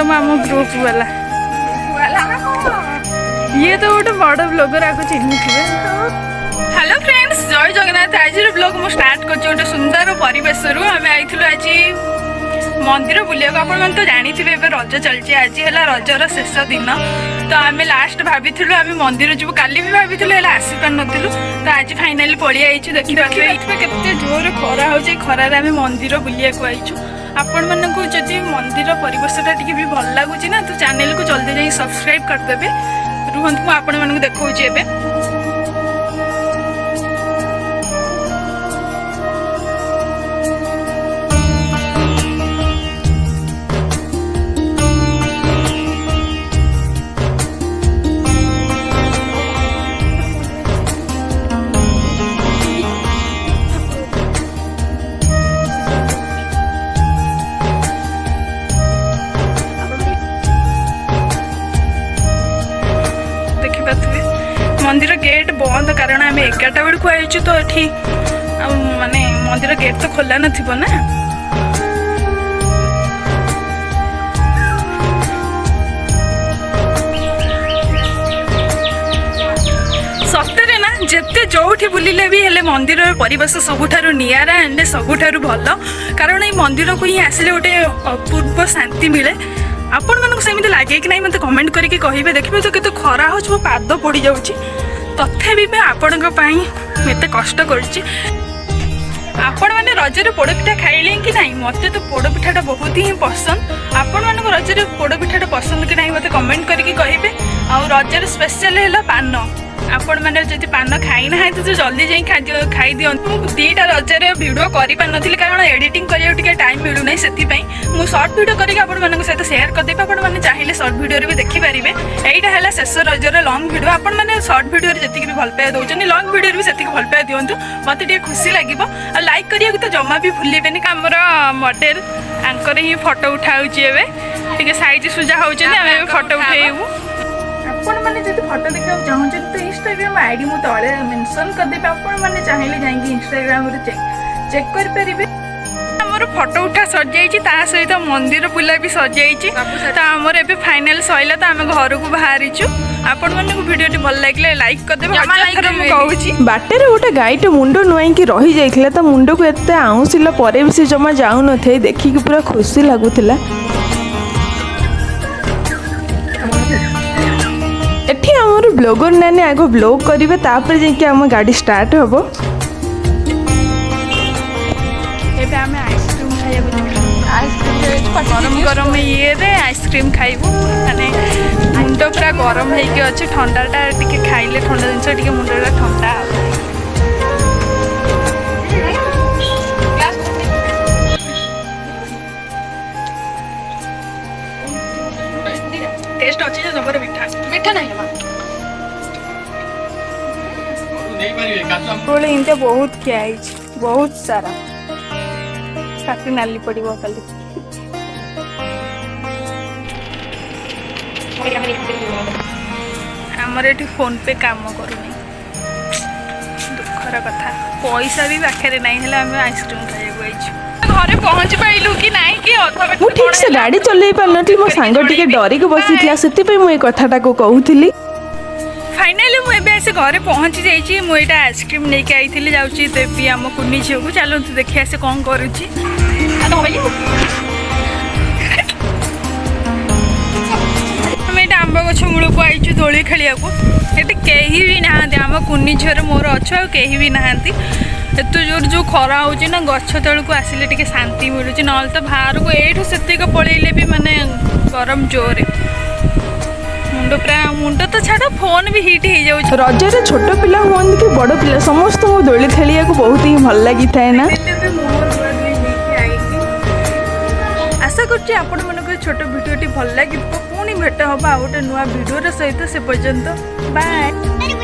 ଆପଣମ आम ग्रुप वाला ये तो गोटे बड़ ब्लॉगर आपको चिन्ह थे। हेलो फ्रेंड्स जय जगन्नाथ। आज ब्लॉग मुझे स्टार्ट कर गोटे सुंदर परिवेश आम आई आज मंदिर बुलिया आपण तो जानी थे रज चलती आज है रजर शेष दिन तो आम लास्ट भाभी आम मंदिर जीव काली भी भाभी आसी पार नु तो आज फाइनाली पलि आई देखिए केते जोर खरा हो खरार आम मंदिर बुलिया आईचु। आपण मानक जदि मंदिर परिवेशटा टी भी भल लगुच ना तो चैनल को जल्दी जाई सब्सक्राइब करदेवे। रुहत मुझे आपण मानक देखौछि एबे मंदिर गेट बंद कारण आम 11टा बेलू आईचु तो ये माने मंदिर गेट तो खोला ना सतरे ना जिते जो बुलिले भी हेले मंदिर परिवेश सबुठारु नियारा एंड सबुठारु भल कारण ये मंदिर को ही आसिले गोटे अपूर्व शांति मिले। आपण मानक सेमिति लागे कि नहीं मत कमेंट करके कहिबे। देखिबे तो केते खरा हो मो पाद पड़ी जाउची तथापि मैं आपणक एत कष्ट करुच्ची। आपण मैंने रजरे पोड़पिठा खाइले कि नहीं मत तो पोड़पिठाटा बहुत ही पसंद। आपण मानक रजरे पोड़पिठाटा पसंद कि नहीं मत कमेंट करके कहिबे। आ रजर स्पेशल है पान आपण मैंने जब पान खाई ना तो जल्दी जाई खाई दिंतु। दुईटा रजरे वीडियो कर पार नी कारण एडिटिंग करने टाइम मिलूना से मुझे सर्ट वीडियो करके आपण सहित शेयर करदेवी। आपण मैंने चाहिए सर्ट वीडियो भी देखिपारे। यहाँ है शेष रजर लंग वीडियो आपण मैंने सर्ट वीडियो जी भी भल पाए दौरान लंग वीडियो भी से भल पाए दिंतु मत खुशी लगे। लाइक करिया तो जमा भी भूलें। आमर मॉडल आंकर ही फोटो उठाऊे साइज सुजा होमें फोटो उठेबू। आपण मैंने जब फोटो देखा चाहते तो इंस्टाग्राम आईडी मु तले मेंशन करदेबे। आपण मैंने चाहिए जाइए इंस्टाग्राम चेक करें। आमर फोटो उठा सजाई सहित मंदिर बुला भी सजाई तो आमर ए फाइनाल सैला तो आम घर को बाहरीचु। आपण मानक वीडियो भल लगे लाइक करदेबे। कहूँ बाटे गोटे गाईटे मुंड नुआई रही जाइए तो मुंड को एत आउंसिला भी से जमा जाऊन थे देखिक पूरा खुशी लगुला। एठी आमर ब्लॉगर नानी आग ब्लॉग करेंगे तापर जाकि आम गाड़ी स्टार्ट हम। गरम गरम ये आइसक्रीम खाइबू माने मुंड पूरा गरम होगी अच्छे ठंडाटा टी खाइले ठंडा जिनस टी मुंडा ठंडा टेस्ट अच्छी जबर मीठा मीठा नहीं इनका बहुत क्या बहुत सारा काटी नाली पड़ो खाली आमर ये फोन पे काम करूनी दुखर कथा पैसा भी पाखे ना आम आइसक्रीम खाइबू घरे पहुँच पाइलु कि नहीं कि मु ठीक से गाड़ी चलई पारनथि मो सांग टिके डरी के बसिथिला सेति पे मु ए कथाटा को कहूथिली। फाइनाली मुझे घरे पहुँची जाइए मुझे आइसक्रीम लेके आई जाऊँगी देवी आम कुनी झील को चलते देखिए से कौन करुच्ची। आंब गछ मूल को आईचु दोली खेलिया कहीं भी नहांती आम कुनी झील मोर अच्छे कहीं भी नहांती एत जोर जो खरा हो ना गछ तल को आसिले टिके शांति मिलूँ ना तो बाहर को यू से पलैले भी माने गरम जोर मुंड पूरा मुंड तो छाड़ फोन भी हिट हो जाए। रजरे छोट पिला हूँ कि बड़ पिला समस्त को दोली खेलिया बहुत ही भल लगी थाए ना। आशा करछि आपण मन छोट वीडियो भल लगे पुणी भेट हम गोटे नुआ वीडियो सहित से पर्यंत बाय।